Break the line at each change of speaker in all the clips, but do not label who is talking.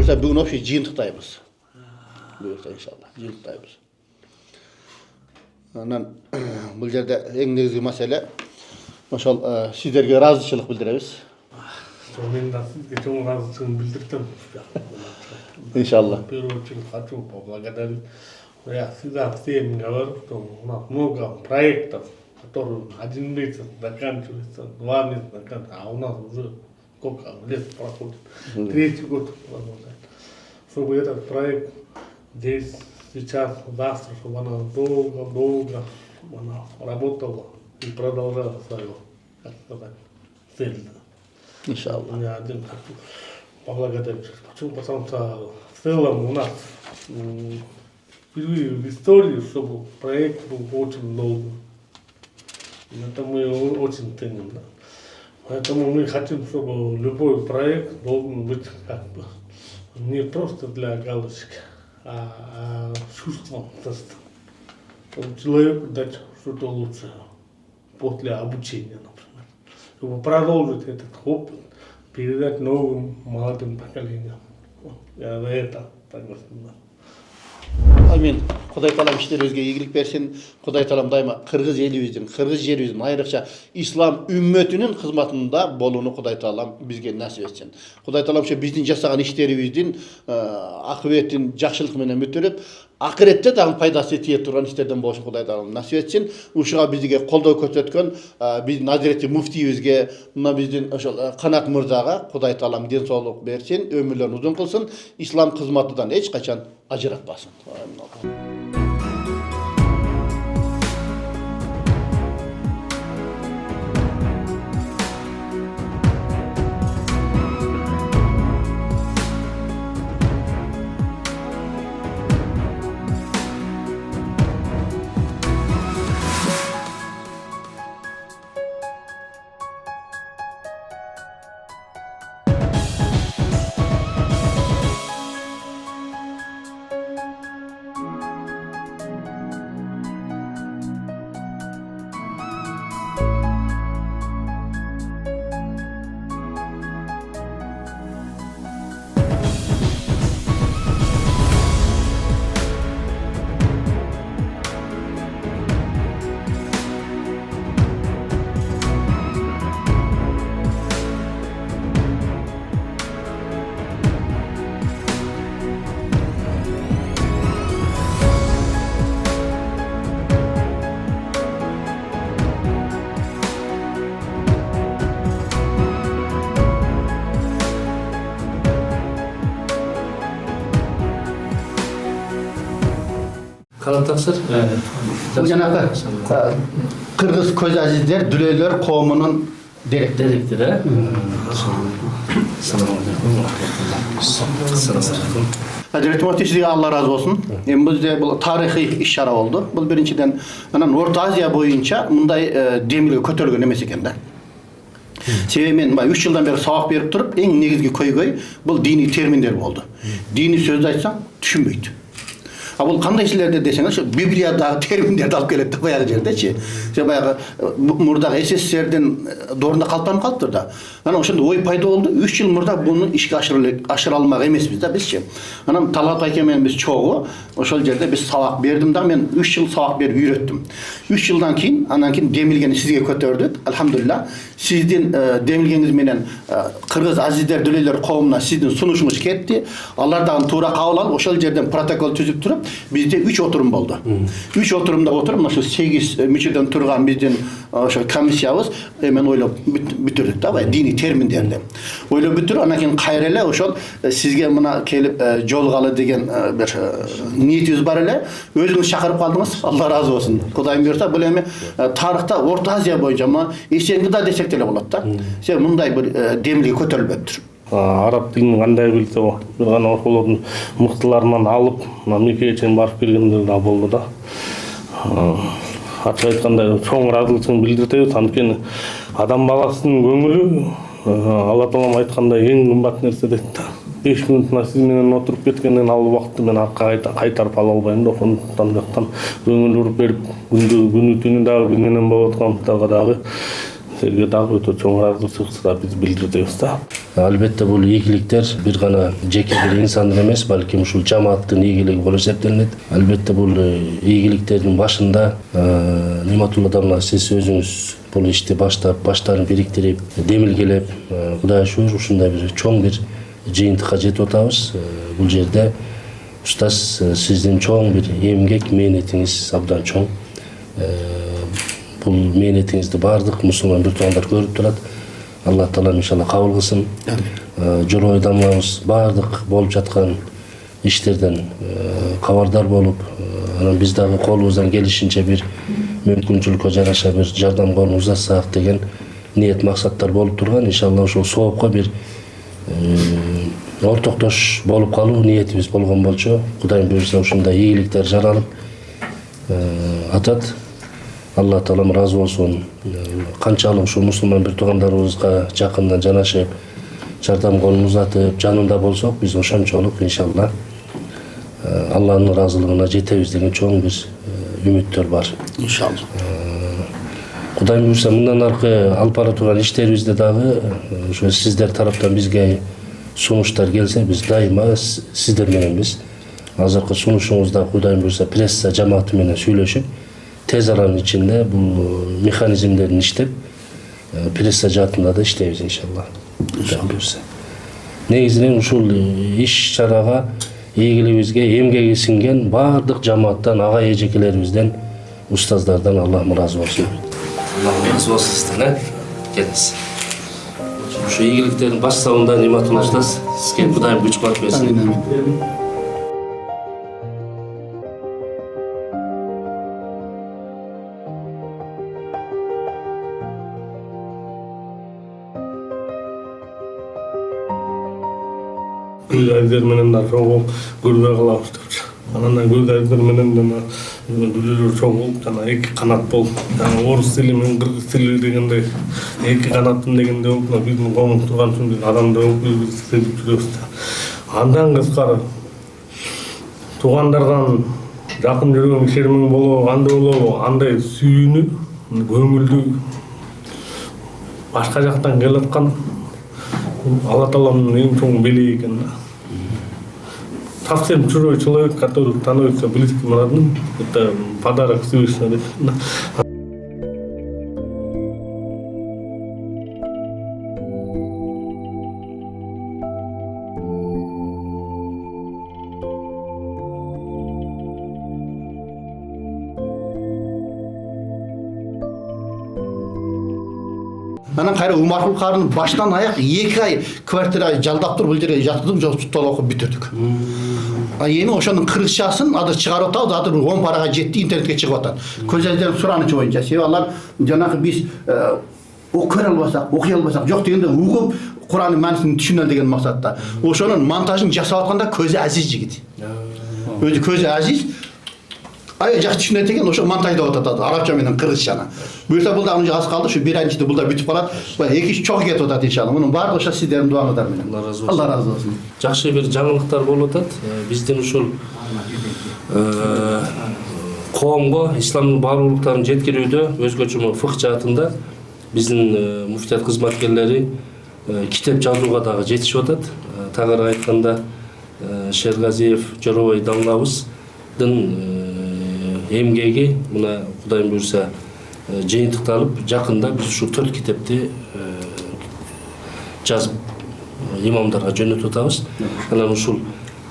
Буюрса бүгүн вообще жыйынтыктайбыз. Буюрса иншалла жыйынтыктайбыз. Анан бул жерде эң негизги маселе ошол сиздерге ыраазычылык билдиребиз.
Мен да сизге чоң ыраазычылыгымды билдиртем.
Иншалла.
В первую очередь хочу поблагодарить. Я всегда всем говорю, что у нас много проектов, которые один месяц заканчивается, 2 месяца заканчивается, а у нас уже сколько лет проходит, 3-й год продолжает. Чтобы этот проект здесь, сейчас, завтра, чтобы она долго она работала и продолжала свою, как сказать, цель.
Иншалла.
Я один хочу поблагодарить. Почему? Потому что в целом у нас впервые в истории, чтобы проект был очень долгий. Это мы очень ценим. Да. Поэтому мы хотим, чтобы любой проект должен быть как бы не просто для галочки, а чувством просто. Чтобы человеку дать что-то лучшее после обучения, например. Чтобы продолжить этот опыт, передать новым молодым поколениям. Я за это согласен.
Амин. Кудай таалам иштерибизге ийгилик берсин. Кудай таалам дайыма кыргыз элибиздин, кыргыз жерибиздин, айрыкча ислам үммөтүнүн кызматында болууну Кудай таалам бизге насип этсин. Кудай таалам ошо биздин жасаган иштерибиздин акыбетин жакшылык менен бүтүрүп, акыретте дагы пайдасы тие турган иштерден болушун Кудай таалам насип этсин. Ушуга бизге колдоо көрсөткөн биздин Азирети муфтийибизге, мына биздин ошол Канат мырзага Кудай таалам ден соолук берсин, өмүрлөрүн узун кылсын, ислам кызматынан эч качан ажыратпасын.
Kalataqsır.
Bu janagы Kırgız көз азиздер, дүлейлер коомунун директори.
Директор. Assalamu alaikum.
Директор сизге Алла разы болсун. Эми бизде бул тарыхый иш-чара болду. Бул биринчиден анан Орто Азия боюнча мындай демилге көтөрүлгөн эмес экен да. Себеби мен 3 жылдан бери сабак берип туруп, эң негизги көйгөй бул диний терминдер болду. Диний сөздү айтсаң түшүнбөйт. А бул кандай силерде десеңиз, ошо Библиядагы терминдерди алып келет да баягы жердечи. Же баягы мурдагы СССРдин доорунда калпанып калыптыр да. Анан ошондо ой пайда болду. 3 жыл мурда буну ишке ашыра алмак эмеспиз да бизчи. Анан Талат айке менен биз чогуу ошол жерде биз сабак бердим да, мен 3 жыл сабак берип үйрөттүм. 3 жылдан кийин анан кийин демилгени сизге көтөрдүк. Алхамдулилла. Сиздин демилгениңиз менен кыргыз азиздер, дүлейлер коомуна сиздин сунушуңуз кетти. Алар дагы туура кабыл алып, ошол жерден протокол түзүп туруп, bizde 3 oturum oldu. 3 oturumda oturup, şu 8 müçeden turgan bizden şu komissiyamız hemen öyle bitirdik da, dini termin derdi. Öyle bitir, anakin kayrele oşol sizge buna kelip jolgalı degen bir niyetiniz var ele, özünüz çakırıp kaldınız. Allah razı olsun. Kudayım buyursa böyle mi tarihte Orta Azya boyunca ama eşeğini de desek de oladı da. Sen bunday bir demliği kötülübüdür.
Arap dilini кандай билсе о. Бир гана ошолордун мыктыларынан алып, Меккеге чейин барып келгендер да болду да. Ачык айтканда чоң ыраазычылыгын билдиребиз. Анткени адам баласынын көңүлү Алла таалам айткандай эң кымбат нерсе дейт да. 5 минутна сиз менен отуруп кеткенден ал убакытты мен аркага кайтарып ала албайм да. Ошондуктан көңүл уруп берип күнү түнү дагы менен болуп аткандыгы дагы Силерге дагы өтө чоң ыраазычылык биз билдиребиз да.
Албетте бул ийгиликтер бир гана жеке бир инсандын эмес, балким ушул жамааттын ийгилиги болуп эсептелинет. Албетте бул ийгиликтердин башында Ниматулла Дамла сиз өзүңүз бул ишти баштап, баштарын бириктирип, демилгелеп, Кудайга шүгүр ушундай бир чоң бир жыйынтыкка жетип атабыз. Бул жерде устаз сиздин чоң бир эмгек мээнетиңиз абдан чоң. Бул мээнетиңизди баардык мусулман бир туугандар көрүп турат. Алла Таала иншалла кабыл кылсын. Жорой Дамлабыз баардык болуп жаткан иштерден кабардар болуп, анан биз дагы колубуздан келишинче бир мүмкүнчүлүккө жараша бир жардам колун узатсак деген ниет максаттар болуп турган. Иншалла ошол соопко бир ортоктош болуп калуу ниетибиз болгон болчу. Кудайым буйрса ушундай ийгиликтер жаралып атат. Алла Таалам разы болсун. Канчалык ушул мусулман бир туугандарыбызга жакындан жанашып, жардам колун узатып, жанында болсок, биз ошончолук иншалла Алланын ыраазылыгына жетебиз деген чоң бир үмүттөр бар.
İnşallah.
Кудайым буйрса мындан аркы алып бара турган иштерибизде дагы ошо сиздер тараптан бизге сунуштар келсе, биз дайыма сиздер мененбиз. Азыркы сунушуңузда Кудайым буйрса пресса жамааты менен сүйлөшүп, тез аранын ичинде бул механизмдерин иштеп, пресса жаатында да иштейбиз иншалла. Негизинен ушул иш-чарага ийгилигибизге эмгеги сиңген баардык жамааттан, ага эжекелерибизден, устаздардан Аллахым разы болсун. Аллахым разы болсун сизден, келиңиз. Ушу ийгиликтердин баштабында Ниматулла устаз, сизге Кудайым күч кубат берсин.
Gülgazlar menen de çoğu gülgaz kılabız demiş. Anandan gülgazlar menen de gülgazlar çoğu jana iki kanat bol. Yani orus tili men kırgız tili degende iki kanatın degende okna bizim komum turgan üçün adamda biz istedip жүрөбүz da. Andan kıskar tuğandardan жақын жүргөн ишеримиң болобу, андай болобу, андай сүйүүнү, көңүлдү башка жактан келаткан Алла Тааланын эң чоң белеги экен да. Совсем чужой человек, который становится близким родным, это подарок Всевышнего.
Анан кайра Умаркул карын баштан аяк 2 ай квартира жалдап туруп бул жерге жатырдык, жол окуп бүтүрдүк. Эми ошонун кыргызчасын азыр чыгарып атабыз, азыр 10 парага жетти, интернетке чыгып атат. Көзөмөлдөрдүн суранычы боюнча. Себеби алар жанагы биз окуй албасак, жок дегенде угуп Куранын маанисин түшүнөлү деген максатта. Ошонун монтажын жасап атканда көзү азиз жигит. Өзү көзү азиз. Ай жакшы түшүнөт экен, ошо монтаждап атат арабча менен кыргызчаны. Буюрса бул дагы аз калды, ушу 1 ай ичинде бул да бүтүп калат. Эки чоң кетип атат иншалла. Мунун баардыгы ошо сиздердин дуаңыздар менен. Алла разы болсун.
Жакшы бир жаңылыктар болуп атат. Биздин ушул коомго исламдын баардыктарын жеткирүүдө өзгөчө фыкh жаатында биздин муфтият кызматкерлери китеп жазууга дагы жетишип атат. Тагыраак айтканда Шергазиев Жоробой Дамлабыздын эмгеги мына Кудайым буйрса жыйынтыкталып, жакында биз ушу 4 китепти жазып имамдарга жөнөтүп атабыз. Анан ушул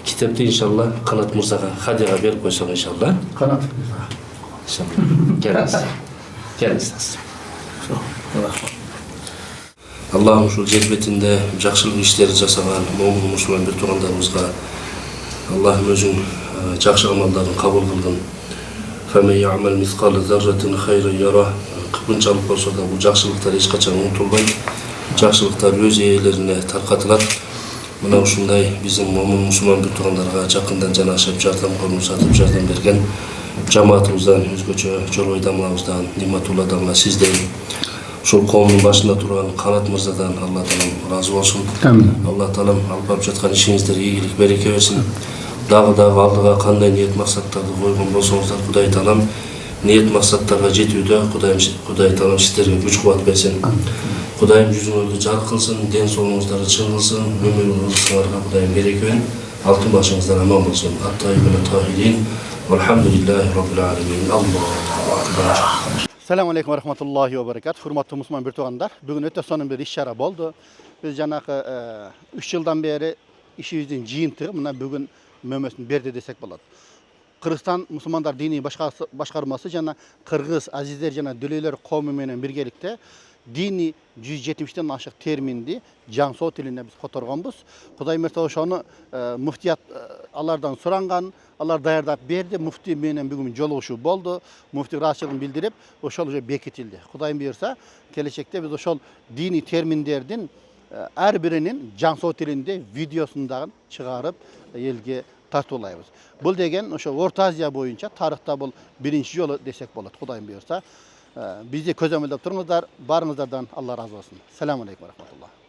китепти иншалла Канат мырзага хадияга берип койсок иншалла.
Канат.
Келиңиз. Аллахым ушул жер бетинде жакшылык иштерди жасаган момун мусулман бир туугандарыбызга Аллахым өзүң жакшы амалдарын кабыл кылгын. فَمَنْ يَعْمَلْ مِثْقَالَ ذَرَّةٍ خَيْرًا يَرَهُ. Кыпынчалык болсо да бул жакшылыктар эч качан унутулбайт. Жакшылыктар өз ээлерине таркатылат. Мына ушундай биздин момун мусулман бир туугандарга жакындан жанашып, жардам колун узатып, жардам берген жамаатыбыздан, өзгөчө Жоробой Дамлабыздан, Ниматулла Дамла сизден, ушул коомдун башында турган Канат мырзадан Алла Таалам разы болсун. Алла Таалам алып барып жаткан ишиңиздерге ийгилик, береке берсин. Дагы алдыга кандай ниет максаттарды койгон болсоңуздар, Кудай Таалам niyet maksatlarga жетүүдө Кудай таалам сиздерге күч кубат берсин. Кудайым жүзүңөрдү жарык кылсын, ден соолугуңуздарды чың кылсын, өмүр ырызыңарга Кудайым берекебен, алтын башыңыздар аман болсун. Ат-таyyibun at-tahirin. Walhamdulillahi rabbil alamin. Allahu akbar.
Assalamu alaikum wa rahmatullahi wa barakatuh. Hurmatlı Müslüman bir tuğanlar. Bugün öte sonun bir işara oldu. Biz janakı 3 yıldan beri işimizin jiyintiği buna bugün mömösünü berdi desek болады. Kırgızstan Müslümanlar dini başkarması jana Kırgız azizler jana döleyler kavmi menen birgelikte dini 170'ten aşık termindi Janso tiline biz kotorganbız. Kuday mertebe ошону muftiyat alardan sorangan, alar dayardap berdi. Mufti menen bugün joluguşu boldu. Mufti raşılığını bildirip ошол bekitildi. Kudayım buyursa gelecekte biz ошол dini terminlerden her birinin Janso tilinde videosunu çıkarıp elge tartılayбыз. Бұл деген ошо Орта Азия боюнча тарыхта бұл биринчи жолу десек болот. Кудайым буйрса. Bizde közөмөлдөп туруңуздар. Барыңыздардан Алла разы болсун. Assalamu alaikum wa rahmatullah.